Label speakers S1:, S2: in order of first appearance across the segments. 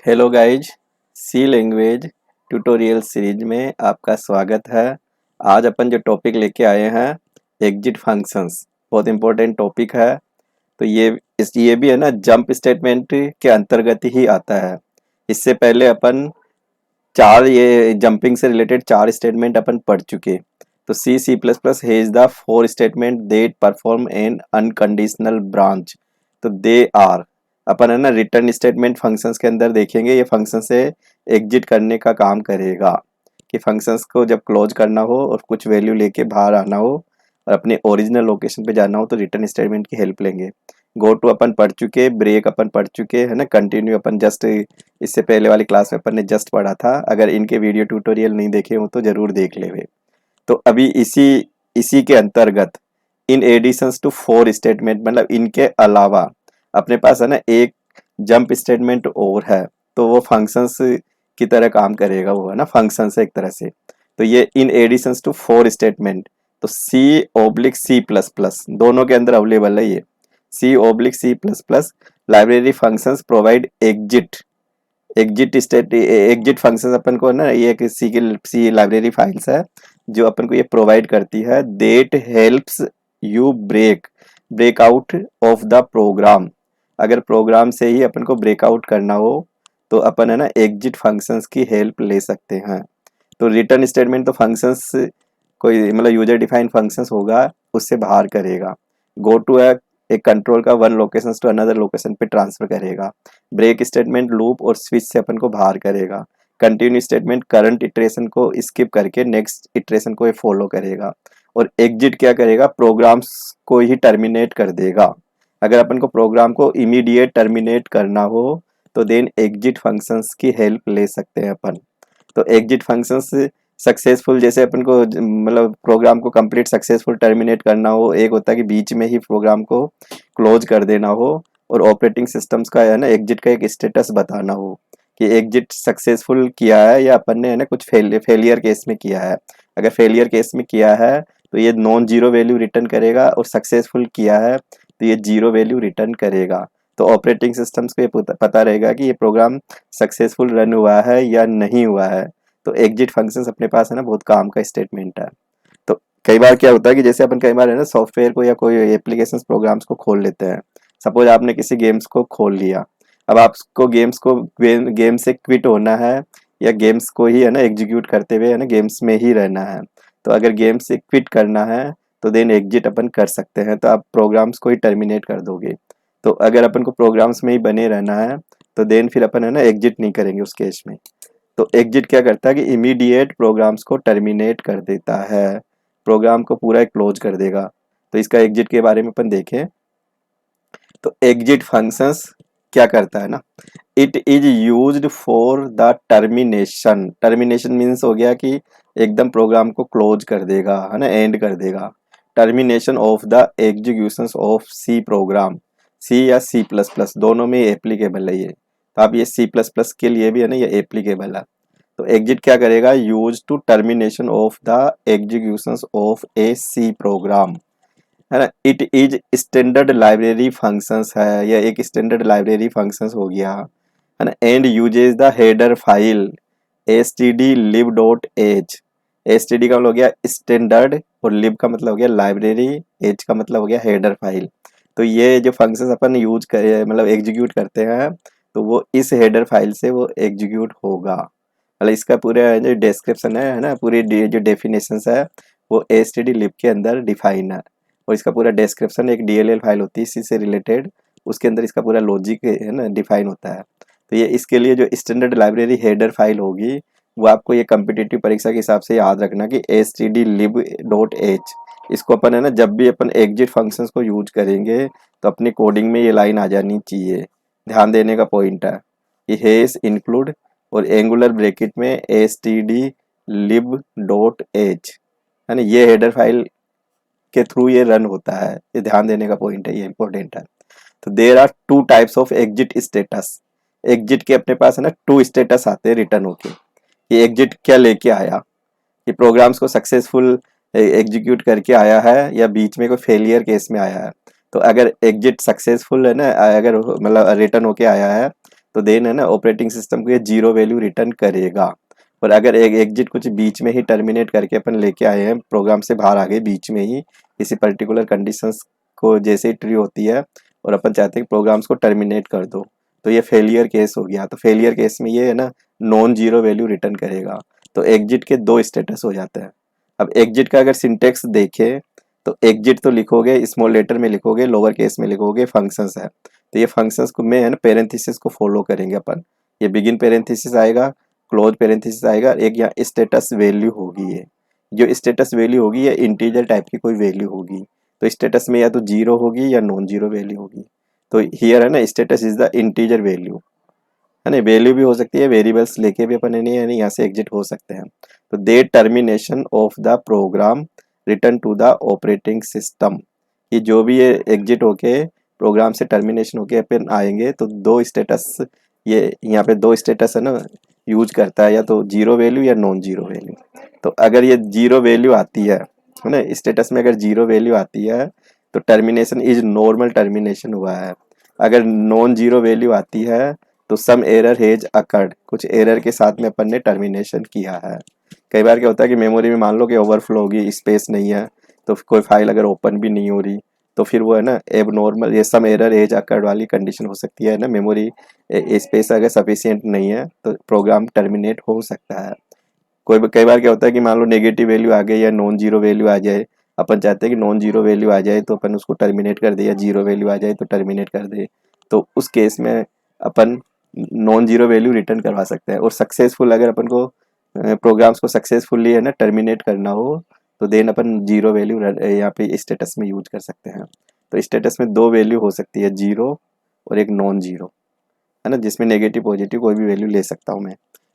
S1: Hello guys, सी language tutorial series में आपका स्वागत है। आज अपन जो टॉपिक लेके आए हैं एग्जिट फंक्शंस, बहुत इंपॉर्टेंट टॉपिक है। तो ये भी है ना, जंप स्टेटमेंट के अंतर्गत ही आता है। इससे पहले अपन चार ये जंपिंग से रिलेटेड चार स्टेटमेंट अपन पढ़ चुके। तो C plus plus has the four statement that perform an unconditional branch. तो दे आर, अपन है ना रिटर्न स्टेटमेंट फंक्शंस के अंदर देखेंगे। ये फंक्शन से एग्जिट करने का काम करेगा कि फंक्शंस को जब क्लोज करना हो और कुछ वैल्यू लेके बाहर आना हो और अपने ओरिजिनल लोकेशन पे जाना हो तो रिटर्न स्टेटमेंट की हेल्प लेंगे। गो टू अपन पढ़ चुके, ब्रेक अपन पढ़ चुके है ना, कंटिन्यू अपन जस्ट इससे पहले वाली क्लास में अपन ने जस्ट पढ़ा था। अगर इनके वीडियो ट्यूटोरियल नहीं देखे हो तो जरूर देख लेवे। तो अभी इसी इसी के अंतर्गत इन एडिशंस टू फोर स्टेटमेंट, मतलब इनके अलावा अपने पास है ना एक जंप स्टेटमेंट और है। तो वो फंक्शंस की तरह काम करेगा, वो है ना फंक्शन से एक तरह से। तो ये in additions to for statement, तो C/C++ दोनों के अंदर अवेलेबल है। ये C/C++ library functions provide exit function अपन को ना, ये एक सी लाइब्रेरी फाइल्स है जो अपन को ये प्रोवाइड करती है। That helps you break out of the program. अगर प्रोग्राम से ही अपन को ब्रेकआउट करना हो तो अपन है ना एग्जिट फंक्शंस की हेल्प ले सकते हैं। तो रिटर्न स्टेटमेंट तो फंक्शंस कोई मतलब यूजर डिफाइंड फंक्शंस होगा उससे बाहर करेगा। गो टू है एक कंट्रोल का one location to another location पे ट्रांसफर करेगा। ब्रेक स्टेटमेंट लूप और स्विच से अपन को बाहर करेगा। कंटिन्यू स्टेटमेंट करंट इटरेशन को स्किप करके नेक्स्ट इटरेशन को ये फॉलो करेगा। और एग्जिट क्या करेगा, प्रोग्राम्स को ही टर्मिनेट कर देगा। अगर अपन को प्रोग्राम को इमीडिएट टर्मिनेट करना हो तो देन एग्जिट फंक्शंस की हेल्प ले सकते हैं अपन। तो एग्जिट फंक्शंस सक्सेसफुल, जैसे अपन को मतलब प्रोग्राम को कंप्लीट सक्सेसफुल टर्मिनेट करना हो, एक होता है कि बीच में ही प्रोग्राम को क्लोज कर देना हो, और ऑपरेटिंग सिस्टम्स का है ना एग्जिट का एक स्टेटस बताना हो कि एग्जिट सक्सेसफुल किया है या अपन ने है ना कुछ फेलियर केस में किया है। अगर फेलियर केस में किया है तो ये नॉन जीरो वैल्यू रिटर्न करेगा, और सक्सेसफुल किया है तो ये जीरो वैल्यू रिटर्न करेगा। तो ऑपरेटिंग सिस्टम्स को ये पता रहेगा कि ये प्रोग्राम सक्सेसफुल रन हुआ है या नहीं हुआ है। तो एग्जिट फंक्शंस अपने पास है ना बहुत काम का स्टेटमेंट है। तो कई बार क्या होता है कि जैसे अपन कई बार है ना सॉफ्टवेयर को या कोई एप्लीकेशंस प्रोग्राम्स को खोल लेते हैं। सपोज आपने किसी गेम्स को खोल लिया, अब आपको गेम से क्विट होना है या गेम्स को ही है ना एग्जीक्यूट करते हुए है ना गेम्स में ही रहना है। तो अगर गेम से क्विट करना है तो देन एग्जिट अपन कर सकते हैं, तो आप प्रोग्राम्स को ही टर्मिनेट कर दोगे। तो अगर अपन को प्रोग्राम्स में ही बने रहना है तो देन फिर अपन है ना एग्जिट नहीं करेंगे उस केस में। तो एग्जिट क्या करता है कि इमीडिएट प्रोग्राम्स को टर्मिनेट कर देता है, प्रोग्राम को पूरा क्लोज कर देगा। तो इसका एग्जिट के बारे में अपन देखें तो एग्जिट फंक्शंस क्या करता है ना, it is used for the termination means हो गया कि एकदम प्रोग्राम को क्लोज कर देगा, है ना, एंड कर देगा। Termination of the execution of C program, C या C++ दोनों में एप्लीकेबल है ये। तो आप ये C++ के लिए भी है ना ये एप्लीकेबल है। तो एग्जिट क्या करेगा, use to termination of the execution of a C program, है ना। It is standard library functions है, या एक स्टैंडर्ड लाइब्रेरी फंक्शंस हो गया, है ना। And uses the header file std_lib.h। std का मतलब हो गया स्टैंडर्ड, और lib का मतलब हो गया लाइब्रेरी, h का मतलब हो गया हेडर फाइल। तो ये जो फंक्शंस अपन यूज करे मतलब एग्जीक्यूट करते हैं तो वो इस हेडर फाइल से वो एग्जीक्यूट होगा। मतलब इसका पूरा जो डिस्क्रिप्शन है ना, पूरी जो डेफिनेशंस है वो std_lib के अंदर डिफाइन है। और इसका पूरा डिस्क्रिप्शन एक DLL फाइल होती है इसी से रिलेटेड, उसके अंदर इसका पूरा लॉजिक है ना डिफाइन होता है। तो ये इसके लिए जो स्टैंडर्ड लाइब्रेरी हेडर फाइल होगी वो आपको ये कम्पिटिटिव परीक्षा के हिसाब से याद रखना कि std_lib.h। इसको अपन है ना जब भी अपन एग्जिट फंक्शंस को यूज करेंगे तो अपनी कोडिंग में ये लाइन आ जानी चाहिए। ध्यान देने का पॉइंट है कि हेस इंक्लूड और एंगुलर ब्रैकेट में std_lib.h, है ना, ये हेडर फाइल के थ्रू ये रन होता है। ये ध्यान देने का पॉइंट है, ये इंपॉर्टेंट है। तो there are two types of exit status. Exit के अपने पास है ना टू स्टेटस आते हैं रिटर्न होके। ये एग्जिट क्या लेके आया, कि प्रोग्राम्स को सक्सेसफुल एग्जीक्यूट करके आया है या बीच में कोई फेलियर केस में आया है। तो अगर एग्जिट सक्सेसफुल है ना, अगर मतलब रिटर्न होके आया है तो देन है ना ऑपरेटिंग सिस्टम को ये जीरो वैल्यू रिटर्न करेगा। और अगर एक एग्जिट कुछ बीच में ही टर्मिनेट करके अपन लेके आए हैं, प्रोग्राम से बाहर आ गए बीच में ही किसी पर्टिकुलर कंडीशंस को जैसे ही ट्री होती है और अपन चाहते हैं कि प्रोग्राम्स को टर्मिनेट कर दो, तो ये फेलियर केस हो गया। तो फेलियर केस में ये है ना नॉन जीरो वैल्यू रिटर्न करेगा। तो एग्जिट के दो स्टेटस हो जाते हैं। अब एग्जिट का अगर सिंटेक्स देखें तो एग्जिट तो लिखोगे स्मॉल लेटर में लिखोगे, लोअर केस में लिखोगे, फंक्शंस है तो ये फंक्शंस को में है ना पेरेंथेसिस को फॉलो करेंगे अपन। ये बिगिन पेरेंथेसिस आएगा, क्लोज पेरेंथेसिस आएगा, एक यहाँ स्टेटस वैल्यू होगी। ये जो स्टेटस वैल्यू होगी ये इंटीजर टाइप की कोई वैल्यू होगी। तो स्टेटस में या तो जीरो होगी या नॉन जीरो वैल्यू होगी। तो हियर है ना status is the integer value, है ना। वैल्यू भी हो सकती है, वेरिएबल्स लेके भी अपन नहीं है ना यहाँ से एग्जिट हो सकते हैं। तो the termination of the program return to the operating system, कि जो भी ये एग्जिट होके प्रोग्राम से टर्मिनेशन होके अपन आएंगे तो दो स्टेटस, ये यहाँ पे दो स्टेटस है ना यूज करता है, या तो जीरो वैल्यू या नॉन जीरो वैल्यू। तो अगर ये जीरो वैल्यू आती है ना स्टेटस में, अगर जीरो वैल्यू आती है तो टर्मिनेशन इज नॉर्मल टर्मिनेशन हुआ है। अगर नॉन जीरो वैल्यू आती है तो सम एरर हैज अकर्ड, कुछ एरर के साथ में अपन ने टर्मिनेशन किया है। कई बार क्या होता है कि मेमोरी में मान लो कि ओवरफ्लो होगी, स्पेस नहीं है, तो कोई फाइल अगर ओपन भी नहीं हो रही तो फिर वो है ना एब नॉर्मल, ये सम एरर एज अकर्ड वाली कंडीशन हो सकती है ना, मेमोरी स्पेस अगर सफिशिएंट नहीं है तो प्रोग्राम टर्मिनेट हो सकता है। कई बार क्या होता है कि मान लो नेगेटिव वैल्यू आ गई या नॉन जीरो वैल्यू आ जाए, अपन चाहते हैं कि नॉन जीरो वैल्यू आ जाए तो अपन उसको टर्मिनेट कर दे, या जीरो वैल्यू आ जाए तो टर्मिनेट कर दे। तो उस केस में अपन नॉन जीरो वैल्यू रिटर्न करवा सकते हैं। और सक्सेसफुल अगर अपन को प्रोग्राम्स को सक्सेसफुली है ना टर्मिनेट करना हो तो देन अपन जीरो वैल्यू यहाँ पे स्टेटस में यूज कर सकते हैं। तो स्टेटस में दो वैल्यू हो सकती है, जीरो और एक नॉन जीरो, है ना, जिसमें नेगेटिव पॉजिटिव कोई भी वैल्यू ले सकता हूँ मैं।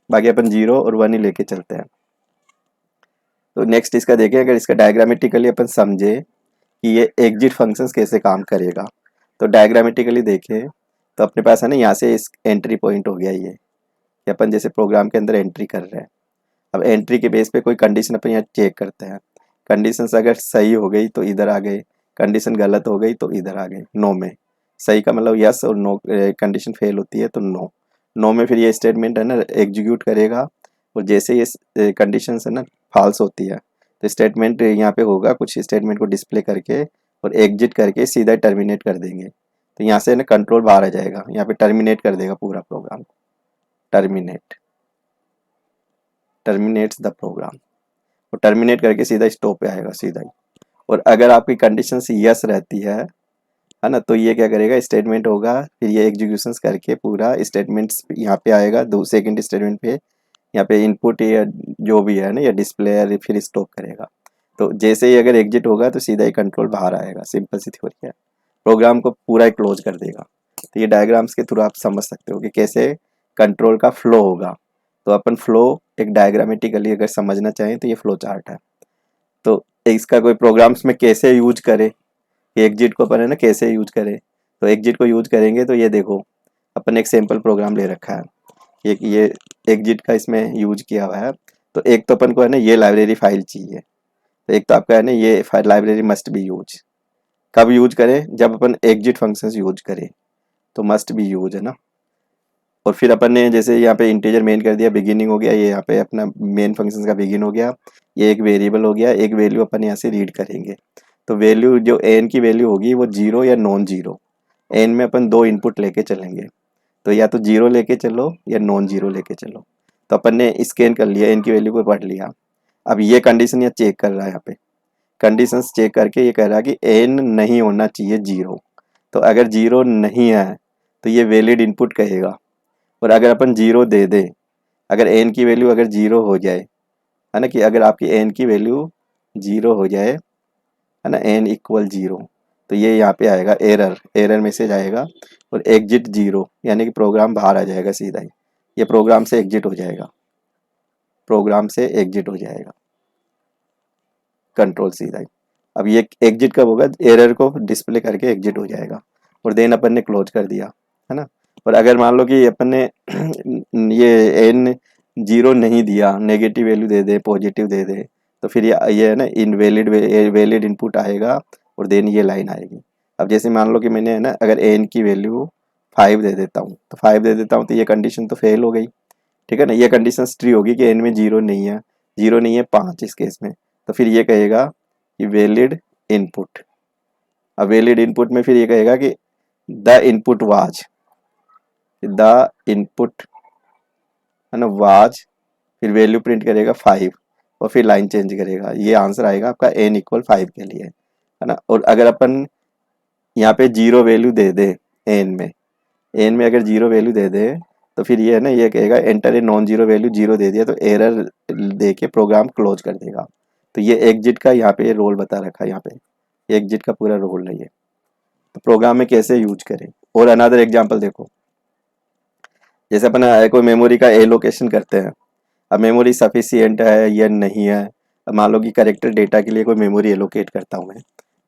S1: बाकी अपन जीरो और वन ही लेके चलते हैं। तो नेक्स्ट इसका देखें, अगर इसका डायग्रामेटिकली अपन समझे कि ये एग्जिट फंक्शंस कैसे काम करेगा, तो डायग्रामेटिकली देखें तो अपने पास है ना यहाँ से इस एंट्री पॉइंट हो गया ये, कि अपन जैसे प्रोग्राम के अंदर एंट्री कर रहे हैं। अब एंट्री के बेस पे कोई कंडीशन अपन यहाँ चेक करते हैं। कंडीशंस अगर सही हो गई तो इधर आ गए, कंडीशन गलत हो गई तो इधर आ गए। नो में सही का मतलब यस, और नो कंडीशन फेल होती है तो नो। नो में फिर ये स्टेटमेंट है ना एग्जीक्यूट करेगा, और जैसे ये कंडीशन है ना फॉल्स होती है तो स्टेटमेंट यहाँ पे होगा, कुछ स्टेटमेंट को डिस्प्ले करके और एग्जिट करके सीधा टर्मिनेट कर देंगे। तो यहाँ से ना कंट्रोल बाहर आ जाएगा, यहाँ पे टर्मिनेट कर देगा पूरा प्रोग्राम। टर्मिनेट्स द प्रोग्राम, और टर्मिनेट करके सीधा स्टॉप पे आएगा सीधा ही। और अगर आपकी कंडीशन यस रहती है ना, तो ये क्या करेगा, स्टेटमेंट होगा, फिर ये एग्जीक्यूशंस करके पूरा स्टेटमेंट्स यहाँ पे आएगा, दो सेकंड स्टेटमेंट पे यहाँ पे इनपुट या जो भी है ना या डिस्प्ले या फिर स्टॉप करेगा। तो जैसे ही अगर एग्जिट होगा तो सीधा ही कंट्रोल बाहर आएगा। सिंपल सी थ्योरी है, प्रोग्राम को पूरा ही क्लोज कर देगा। तो ये डायग्राम्स के थ्रू आप समझ सकते हो कि कैसे कंट्रोल का फ्लो होगा। तो अपन फ्लो एक डायग्रामेटिकली अगर समझना चाहें तो ये फ्लो चार्ट है। तो इसका कोई प्रोग्राम्स में कैसे यूज करें, एग्जिट को अपन है ना कैसे यूज करें, तो एग्जिट को यूज करेंगे तो ये देखो अपन एक सैम्पल प्रोग्राम ले रखा है, एक ये एग्जिट का इसमें यूज किया हुआ है। तो एक तो अपन को है ना ये लाइब्रेरी फाइल चाहिए, तो एक तो आपका है ना ये file library must be use. कब यूज करें, जब अपन एग्जिट फंक्शंस यूज करें तो मस्ट बी यूज है ना। और फिर अपन ने जैसे यहाँ पे इंटीजर मेन कर दिया, बिगिनिंग हो गया, ये यहाँ पे अपना मेन फंक्शन का बिगिन हो गया, ये एक वेरिएबल हो गया, एक वैल्यू अपन यहाँ से रीड करेंगे। तो वैल्यू जो एन की वैल्यू होगी वो जीरो या नॉन जीरो, एन में अपन दो इनपुट लेके चलेंगे, तो या तो जीरो लेके चलो या नॉन जीरो लेके चलो। तो अपन ने स्कैन कर लिया, एन की वैल्यू को पढ़ लिया। अब ये कंडीशन यहाँ चेक कर रहा है, यहाँ पे कंडीशंस चेक करके ये कह रहा है कि एन नहीं होना चाहिए जीरो। तो अगर जीरो नहीं है तो ये वैलिड इनपुट कहेगा, और अगर अपन जीरो दे दें, अगर एन की वैल्यू अगर जीरो हो जाए, है ना, कि अगर आपकी एन की वैल्यू जीरो हो जाए, है ना, एन इक्वल जीरो, तो ये यहाँ पे आएगा एरर, एरर मैसेज आएगा, और एग्जिट जीरो यानी कि प्रोग्राम बाहर आ जाएगा सीधा ही, ये प्रोग्राम से एग्जिट हो जाएगा, प्रोग्राम से एग्जिट हो जाएगा कंट्रोल सीधा ही। अब ये एग्जिट कब होगा, एरर को डिस्प्ले करके एग्जिट हो जाएगा, और देन अपन ने क्लोज कर दिया, है ना। और अगर मान लो कि अपन ने ये एन जीरो नहीं दिया, नेगेटिव वैल्यू दे दे, पॉजिटिव दे दे, तो फिर ये है ना इनवैलिड वैलिड इनपुट आएगा, और देन ये लाइन आएगी। अब जैसे मान लो कि मैंने है ना अगर एन की वैल्यू 5 दे देता हूँ, तो 5 दे देता हूँ तो ये कंडीशन तो फेल हो गई, ठीक है ना। ये कंडीशन ट्री होगी कि n में 0 नहीं है, 0 नहीं है 5 इस केस में, तो फिर ये कहेगा कि वैलिड इनपुट। अब वैलिड इनपुट में फिर ये कहेगा कि the input was, the input है ना वाज, फिर वैल्यू प्रिंट करेगा 5 और फिर लाइन चेंज करेगा। ये आंसर आएगा आपका n इक्वल 5 के लिए, है ना। और अगर अपन यहाँ पे 0 वैल्यू दे दे n में अगर 0 वैल्यू दे दे तो फिर ये है ना, ये कहेगा enter a non zero value, 0 दे दिया तो एरर दे के प्रोग्राम क्लोज कर देगा। तो ये एग्जिट का यहाँ पे रोल बता रखा है, यहाँ पे एग्जिट का पूरा रोल है ये। तो प्रोग्राम में कैसे यूज करें। और अनदर एग्जांपल देखो, जैसे अपन कोई मेमोरी का एलोकेशन करते हैं। अब मेमोरी सफिशिएंट है या नहीं है, अब मान लो कि करेक्टर डेटा के लिए कोई मेमोरी एलोकेट करता हूँ मैं,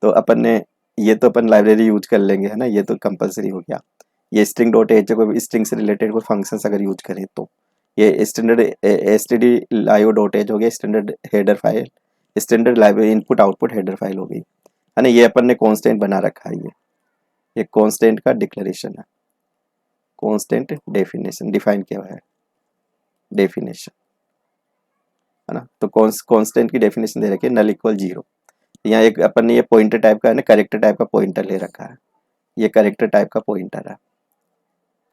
S1: तो अपन ने ये तो अपन लाइब्रेरी यूज कर लेंगे, है ना, ये तो कंपलसरी हो गया। ये स्ट्रिंग डॉट एच कोई स्ट्रिंग से रिलेटेड कोई फंक्शंस अगर यूज करें तो ये स्टैंडर्ड stdio डॉट एच हो गया, standard header file, standard library input output header file हो गई, है ना। ये अपन ने कॉन्स्टेंट बना रखा है, ये कॉन्स्टेंट का डिक्लेरेशन है, कॉन्स्टेंट डेफिनेशन डिफाइन किया हुआ है, डेफिनेशन, है ना। तो कॉन्स्टेंट की डेफिनेशन दे रखी है नल इक्वल 0। यहाँ एक अपन ने ये पॉइंटर टाइप का है ना, करेक्टर टाइप का पॉइंटर ले रखा है, ये करेक्टर टाइप का पॉइंटर है,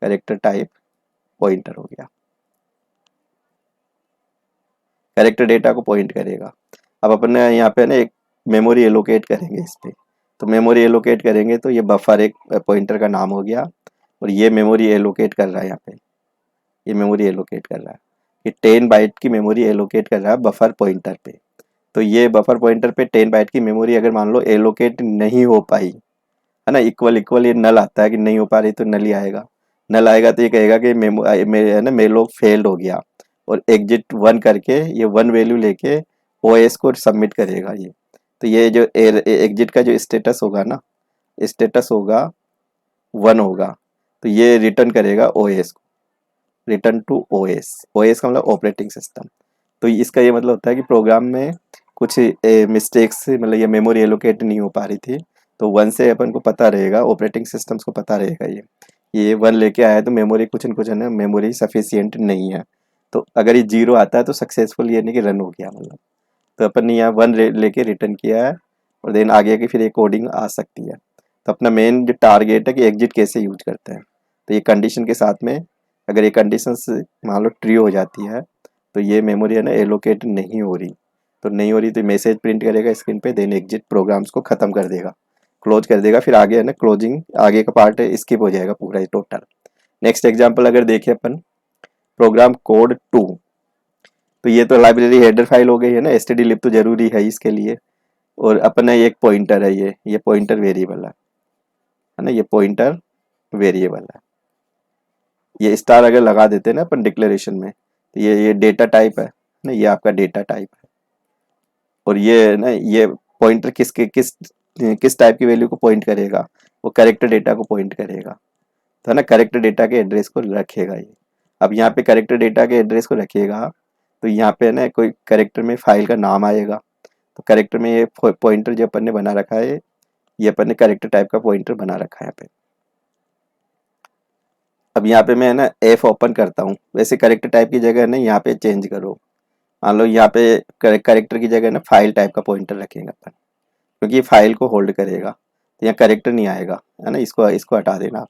S1: करेक्टर टाइप पॉइंटर हो गया, करेक्टर डेटा को पॉइंट करेगा। अब अपन ने यहाँ पे ना एक मेमोरी एलोकेट करेंगे इस पे, तो मेमोरी एलोकेट करेंगे तो ये बफर एक पॉइंटर का नाम हो गया, और ये मेमोरी एलोकेट कर रहा है, यहाँ पे ये मेमोरी एलोकेट कर रहा है, ये 10 बाइट की मेमोरी एलोकेट कर रहा है बफर पॉइंटर पे। तो ये बफर पॉइंटर पे 10 बाइट की मेमोरी अगर मान लो एलोकेट नहीं हो पाई, है ना, इक्वल इक्वल ये नल आता है कि नहीं हो पा रही, तो नल ही आएगा। नल आएगा तो ये कहेगा कि है ना मेलोक फेल्ड हो गया, और एग्जिट 1 करके ये 1 वैल्यू लेके ओएस को सबमिट करेगा ये। तो ये जो एग्जिट का जो स्टेटस होगा ना, स्टेटस होगा 1 होगा, तो ये रिटर्न करेगा ओएस को, रिटर्न टू ओएस, ओएस का मतलब ऑपरेटिंग सिस्टम। तो इसका ये मतलब होता है कि प्रोग्राम में कुछ मिस्टेक्स, मतलब ये मेमोरी एलोकेट नहीं हो पा रही थी, तो 1 से अपन को पता रहेगा, ऑपरेटिंग सिस्टम्स को पता रहेगा ये 1 लेके आया तो मेमोरी कुछ न कुछ है ना, मेमोरी सफिशियंट नहीं है। तो अगर ये 0 आता है तो सक्सेसफुल ये नहीं कि रन हो गया, मतलब तो अपन ने यहाँ 1 लेके रिटर्न किया है, और देन आगे की फिर ये कोडिंग आ सकती है। तो अपना मेन जो टारगेट है कि एग्जिट कैसे यूज करते हैं, तो ये कंडीशन के साथ में अगर ये कंडीशंस मान लो ट्री हो जाती है तो ये मेमोरी है ना एलोकेट नहीं हो रही, तो नहीं हो रही तो मैसेज प्रिंट करेगा स्क्रीन पे, देन एग्जिट प्रोग्राम्स को खत्म कर देगा, क्लोज कर देगा। फिर आगे है ना क्लोजिंग, आगे का पार्ट स्किप हो जाएगा पूरा ही टोटल। नेक्स्ट एग्जांपल अगर देखें अपन, प्रोग्राम कोड 2, तो ये तो लाइब्रेरी हेडर फाइल हो गई है ना, stdlib तो जरूरी है इसके लिए। और अपना एक पॉइंटर है, ये पॉइंटर वेरिएबल है ना, ये पॉइंटर वेरिएबल है। ये स्टार अगर लगा देते हैं ना अपन डिक्लेरेशन में, तो ये डेटा टाइप है ना, ये आपका डेटा टाइप है। और ये ना ये पॉइंटर किस टाइप की वैल्यू को पॉइंट करेगा, वो करेक्टर डेटा को पॉइंट करेगा, तो है ना करेक्टर डेटा के एड्रेस को रखेगा ये। अब यहाँ पे करेक्टर डेटा के एड्रेस को रखेगा, तो यहाँ पे ना कोई करेक्टर में फाइल का नाम आएगा, तो करेक्टर में ये पॉइंटर जो अपन ने बना रखा है, ये अपन ने करेक्टर टाइप का पॉइंटर बना रखा है यहाँ पे। अब यहाँ पे मैं है ना एफ ओपन करता हूँ, वैसे करेक्टर टाइप की जगह ना यहाँ पे चेंज करो, मान लो यहाँ पे करेक्टर की जगह ना फाइल टाइप का पॉइंटर रखेंगे अपन, क्योंकि ये फाइल को होल्ड करेगा, तो यहाँ करेक्टर नहीं आएगा, है ना, इसको इसको हटा देना आप।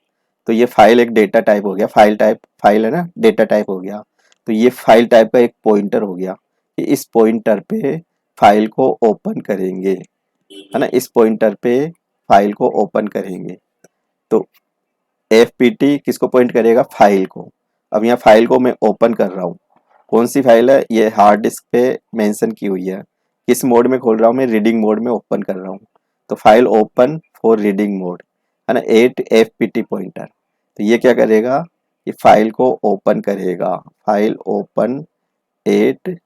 S1: तो ये फाइल एक डेटा टाइप हो गया, फाइल टाइप, फाइल है ना डेटा टाइप हो गया, तो ये फाइल टाइप का एक पॉइंटर हो गया कि इस पॉइंटर पे फाइल को ओपन करेंगे, है ना, इस पॉइंटर पे फाइल को ओपन करेंगे। तो एफपीटी किसको पॉइंट करेगा, फाइल को। अब यहाँ फाइल को मैं ओपन कर रहा हूँ, कौन सी फाइल है, ये हार्ड डिस्क पे मेंशन की हुई है, किस मोड में खोल रहा हूँ मैं, रीडिंग मोड में ओपन कर रहा हूँ, तो file open for reading mode, है ना, 8 एफपीटी पॉइंटर। तो ये क्या करेगा, ये फाइल को ओपन करेगा, फाइल ओपन 8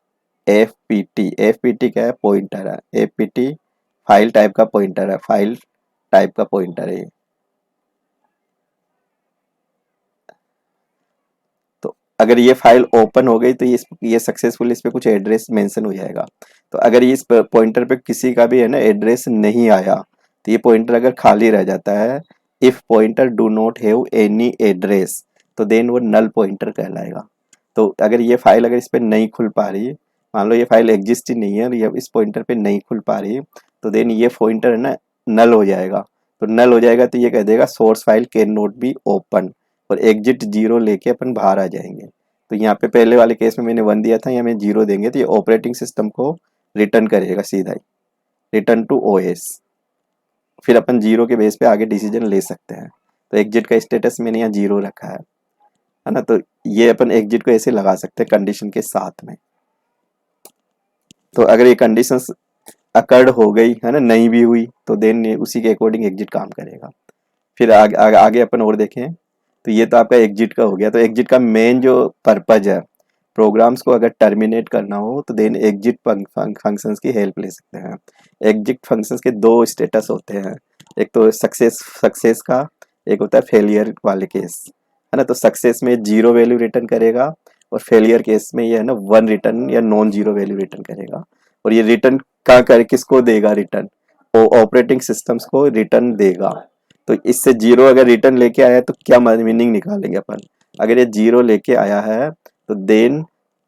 S1: एफपीटी, एफपीटी क्या है, पॉइंटर है, एफपीटी फाइल टाइप का पॉइंटर है, फाइल टाइप का पॉइंटर है। तो अगर ये फाइल ओपन हो गई तो ये सक्सेसफुल इस पे कुछ एड्रेस मेंशन हो जाएगा। तो अगर इस पॉइंटर पे किसी का भी है ना एड्रेस नहीं आया, तो ये पॉइंटर अगर खाली रह जाता है if pointer do not have any address, तो देन वो नल पॉइंटर कहलाएगा। तो अगर ये फाइल अगर इस पर नहीं खुल पा रही, मान लो ये फाइल एग्जिस्ट ही नहीं है और ये इस पॉइंटर पे नहीं खुल पा रही, तो देन ये पॉइंटर है ना नल हो जाएगा। तो नल हो जाएगा तो ये कह देगा source file can not be open, और एग्जिट जीरो लेके अपन बाहर आ जाएंगे। तो यहाँ पे पहले वाले केस में मैंने 1 दिया था, यहाँ में जीरो देंगे तो ये ऑपरेटिंग सिस्टम को रिटर्न करेगा सीधा ही, रिटर्न टू ओएस। फिर अपन जीरो के बेस पे आगे डिसीजन ले सकते हैं। तो एग्जिट का स्टेटस मैंने यहाँ जीरो रखा है ना। तो ये अपन एग्जिट को ऐसे लगा सकते हैं कंडीशन के साथ में। तो अगर ये कंडीशंस अकर्ड हो गई है ना, नहीं भी हुई, तो देन उसी के अकॉर्डिंग एग्जिट काम करेगा। फिर आगे अपन और देखें, तो ये तो आपका एग्जिट का हो गया। तो एग्जिट का मेन जो पर्पज है, प्रोग्राम्स को अगर टर्मिनेट करना हो तो देन एग्जिट फंक्शंस की हेल्प ले सकते हैं। एग्जिट फंक्शंस के दो स्टेटस होते हैं, एक तो सक्सेस का, एक होता है फेलियर वाले केस, है ना। तो सक्सेस में जीरो वैल्यू रिटर्न करेगा, और फेलियर केस में ये है ना 1 रिटर्न या नॉन जीरो वैल्यू रिटर्न करेगा। और ये रिटर्न कहाँ करे, किसको देगा रिटर्न, वो ऑपरेटिंग सिस्टम्स को रिटर्न देगा। तो इससे जीरो अगर रिटर्न लेके आया है तो क्या मीनिंग निकालेंगे अपन, अगर ये जीरो लेके आया है तो देन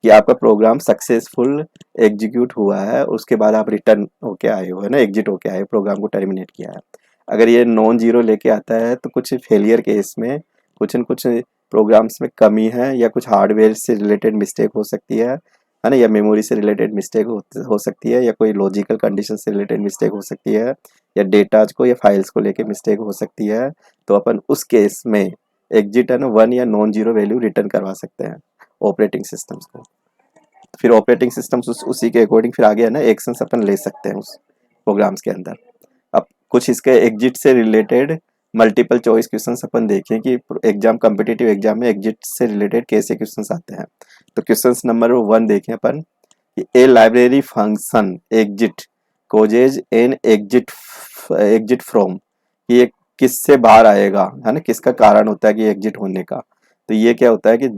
S1: कि आपका प्रोग्राम सक्सेसफुल एग्जीक्यूट हुआ है, उसके बाद आप रिटर्न होके आए हो, है ना, एग्जिट होके आए, प्रोग्राम को टर्मिनेट किया है। अगर ये नॉन जीरो लेके आता है तो कुछ फेलियर केस में कुछ न कुछ प्रोग्राम्स में कमी है, या कुछ हार्डवेयर से रिलेटेड मिस्टेक हो सकती है ना, या मेमोरी से रिलेटेड मिस्टेक हो सकती है, या कोई लॉजिकल कंडीशन से रिलेटेड मिस्टेक हो सकती है, या डेटाज को या फाइल्स को लेके मिस्टेक हो सकती है। तो अपन उस केस में एग्जिट है ना 1 या नॉन जीरो वैल्यू रिटर्न करवा सकते हैं ऑपरेटिंग सिस्टम्स को। फिर ऑपरेटिंग सिस्टम्स उसी के अकॉर्डिंग फिर आगे है ना एक्शंस अपन ले सकते हैं उस प्रोग्राम्स के अंदर। अब कुछ इसके एग्जिट से रिलेटेड मल्टीपल चॉइस क्वेश्चंस अपन देखें कि एग्जाम कॉम्पिटिटिव एग्जाम में एग्जिट से रिलेटेड कैसे क्वेश्चंस आते हैं। तो क्वेश्चंस नंबर 1 देखें अपन कि a library function exit causes an exit from, ये किससे बाहर आएगा, है ना, किसका कारण होता है कि एग्जिट होने का। तो ये क्या होता है कि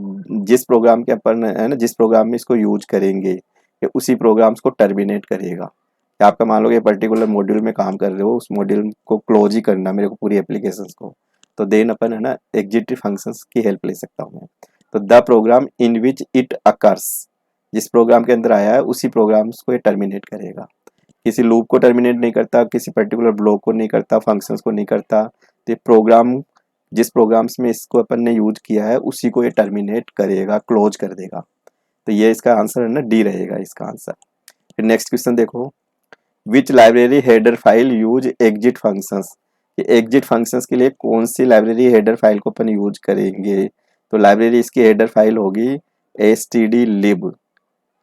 S1: जिस प्रोग्राम के अपन है ना, जिस प्रोग्राम में इसको यूज करेंगे ये उसी प्रोग्राम्स को टर्मिनेट करेगा। या आपका मान लो कि पर्टिकुलर मॉड्यूल में काम कर रहे हो, उस मॉड्यूल को क्लोज ही करना मेरे को पूरी एप्लीकेशन को, तो देन अपन है ना एग्जिट फंक्शंस की हेल्प ले सकता हूँ मैं। तो the program in which it occurs, जिस प्रोग्राम के अंदर आया है उसी प्रोग्राम्स को ये टर्मिनेट करेगा। किसी लूप को टर्मिनेट नहीं करता, किसी पर्टिकुलर ब्लॉक को नहीं करता, फंक्शंस को नहीं करता। तो ये प्रोग्राम जिस प्रोग्राम्स में इसको अपन ने यूज किया है उसी को ये टर्मिनेट करेगा, क्लोज कर देगा। तो ये इसका आंसर है ना डी रहेगा इसका आंसर। फिर नेक्स्ट क्वेश्चन देखो, which library header file use exit functions, ये एग्जिट फंक्शंस के लिए कौन सी लाइब्रेरी हेडर फाइल को अपन यूज करेंगे। तो लाइब्रेरी इसकी हेडर फाइल होगी stdlib,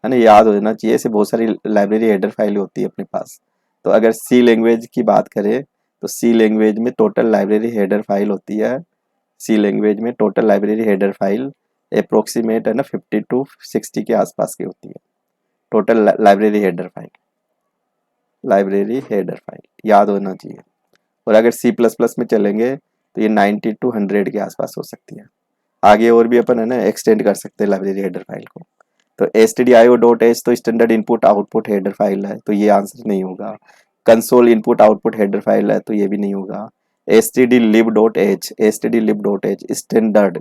S1: है ना, याद हो जाना चाहिए। ऐसे बहुत सारी लाइब्रेरी हेडर फाइल होती है अपने पास। तो अगर सी लैंग्वेज की बात करें तो सी लैंग्वेज में टोटल लाइब्रेरी हेडर फाइल होती है, सी लैंग्वेज में total library header file approximate है ना 50 to 60 के आसपास की होती है total library header file, library header file याद होना चाहिए। और अगर सी प्लस प्लस में चलेंगे तो ये 90 to 100 के आसपास हो सकती है। आगे और भी अपन है ना एक्सटेंड कर सकते हैं लाइब्रेरी हेडर फाइल को। तो stdio.h तो standard input output header file है, तो ये आंसर नहीं होगा। Console input output header file है, तो ये भी नहीं होगा। stdlib.h स्टैंडर्ड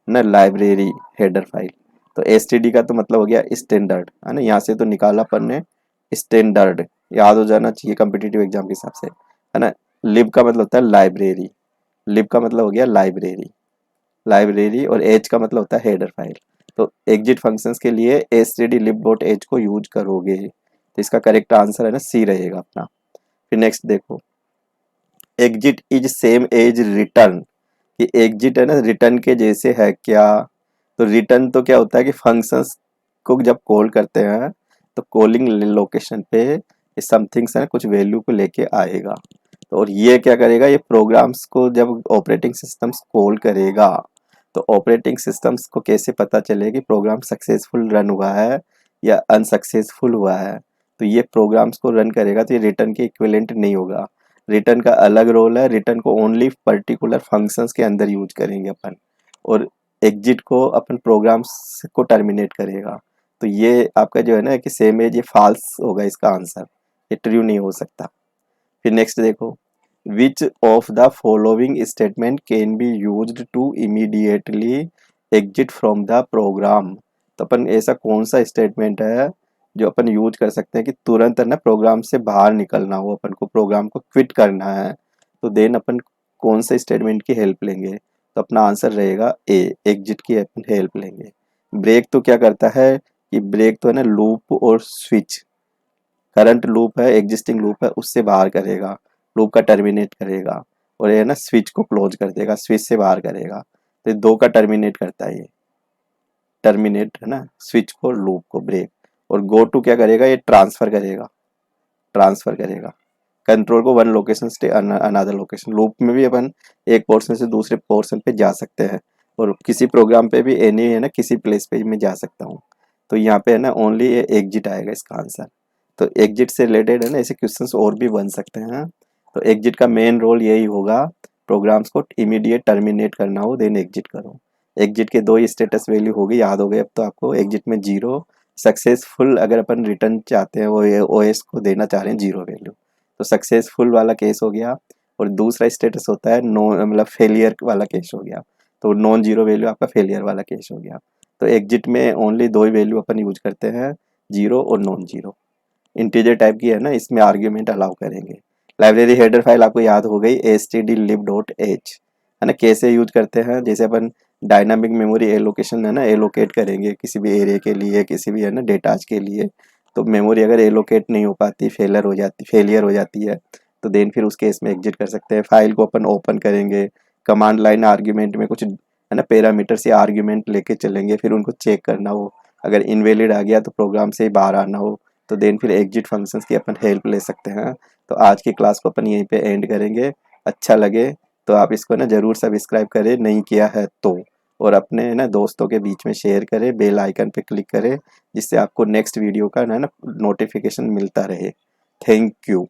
S1: ना लाइब्रेरी हेडर फाइल। तो std का तो मतलब हो गया स्टैंडर्ड, है ना, यहाँ से तो निकाला अपन ने स्टैंडर्ड, याद हो जाना चाहिए कॉम्पिटिटिव एग्जाम के हिसाब से, है ना। लिब का मतलब होता है लाइब्रेरी, लिब का मतलब हो गया लाइब्रेरी, लाइब्रेरी, और एच का मतलब होता है हेडर फाइल। तो एग्जिट फंक्शंस के लिए stdlib.h को यूज करोगे, तो इसका करेक्ट आंसर है ना सी रहेगा अपना। फिर नेक्स्ट देखो, exit is same as return, कि एग्जिट है ना रिटर्न के जैसे है क्या। तो रिटर्न तो क्या होता है कि फंक्शंस को जब कॉल करते हैं तो कॉलिंग लोकेशन पे समथिंग्स है कुछ वैल्यू को लेके आएगा। तो और ये क्या करेगा, ये प्रोग्राम्स को जब ऑपरेटिंग सिस्टम्स कॉल करेगा तो ऑपरेटिंग सिस्टम्स को कैसे पता चले कि प्रोग्राम सक्सेसफुल रन हुआ है या अनसक्सेसफुल हुआ है। तो ये प्रोग्राम्स को रन करेगा, तो ये रिटर्न के इक्विवेलेंट नहीं होगा। रिटर्न का अलग रोल है, रिटर्न को ओनली पर्टिकुलर फंक्शंस के अंदर यूज करेंगे अपन, और एग्जिट को अपन प्रोग्राम्स को टर्मिनेट करेगा। तो ये आपका जो है ना कि सेम एज, ये फॉल्स होगा इसका आंसर, ये ट्रू नहीं हो सकता। फिर नेक्स्ट देखो, which of the following statement can be used to immediately exit from the program. तो अपन ऐसा कौन सा स्टेटमेंट है जो अपन यूज कर सकते हैं कि तुरंत है ना प्रोग्राम से बाहर निकलना हो, अपन को प्रोग्राम को क्विट करना है, तो देन अपन कौन से स्टेटमेंट की हेल्प लेंगे? तो अपना आंसर रहेगा ए, एग्जिट की अपन हेल्प लेंगे। ब्रेक तो क्या करता है कि ब्रेक तो है ना लूप और स्विच, करंट लूप है, एग्जिस्टिंग लूप है, उससे बाहर करेगा, लूप का टर्मिनेट करेगा, और ये ना स्विच को क्लोज कर देगा, स्विच से बाहर करेगा। तो ये दो का टर्मिनेट करता है, ये टर्मिनेट है ना स्विच को, लूप को, ब्रेक। और गो टू क्या करेगा, ये ट्रांसफर करेगा, ट्रांसफर करेगा कंट्रोल को वन लोकेशन से अनदर लोकेशन। लूप में भी अपन एक पोर्शन से दूसरे पोर्शन पे जा सकते हैं, और किसी प्रोग्राम पे भी एनी है ना किसी प्लेस पे मैं जा सकता हूँ। तो यहाँ पे है ना ओनली एग्जिट आएगा इसका आंसर। तो एग्जिट से रिलेटेड है ना ऐसे क्वेश्चंस और भी बन सकते हैं। तो एग्जिट का मेन रोल यही होगा, प्रोग्राम्स को इमीडिएट टर्मिनेट करना हो देन एग्जिट करो। एग्जिट के दो ही स्टेटस वैल्यू होगी, याद हो गए अब तो आपको। एग्जिट में 0 सक्सेसफुल, अगर अपन रिटर्न चाहते हैं वो ओएस को देना चाह रहे हैं 0 वैल्यू, तो सक्सेसफुल वाला केस हो गया। और दूसरा स्टेटस होता है नो, मतलब फेलियर वाला केस हो गया, तो नॉन जीरो वैल्यू आपका फेलियर वाला केस हो गया। तो एग्जिट में ओनली दो ही वैल्यू अपन यूज करते हैं, 0 और नॉन जीरो। इंटीजर टाइप की है ना, इसमें आर्ग्यूमेंट अलाउ करेंगे। लाइब्रेरी हेडर फाइल आपको याद हो गई, stdlib.h है ना। कैसे यूज करते हैं, जैसे अपन डायनामिक मेमोरी एलोकेशन है ना, एलोकेट करेंगे किसी भी एरिया के लिए, किसी भी है ना डेटाज के लिए। तो मेमोरी अगर एलोकेट नहीं हो पाती, फेलियर हो जाती है, तो देन फिर उस केस में एग्जिट कर सकते हैं। फाइल को अपन ओपन करेंगे, कमांड लाइन आर्ग्यूमेंट में कुछ है ना पैरामीटर्स या आर्ग्यूमेंट लेके चलेंगे, फिर उनको चेक करना हो, अगर इनवैलिड आ गया तो प्रोग्राम से ही बाहर आना हो, तो देन फिर एग्जिट फंक्शंस की अपन हेल्प ले सकते हैं। तो आज की क्लास को अपन यहीं पे एंड करेंगे। अच्छा लगे तो आप इसको ना ज़रूर सब्सक्राइब करें, नहीं किया है तो, और अपने ना दोस्तों के बीच में शेयर करें, बेल आइकन पे क्लिक करें, जिससे आपको नेक्स्ट वीडियो का ना नोटिफिकेशन मिलता रहे। Thank you.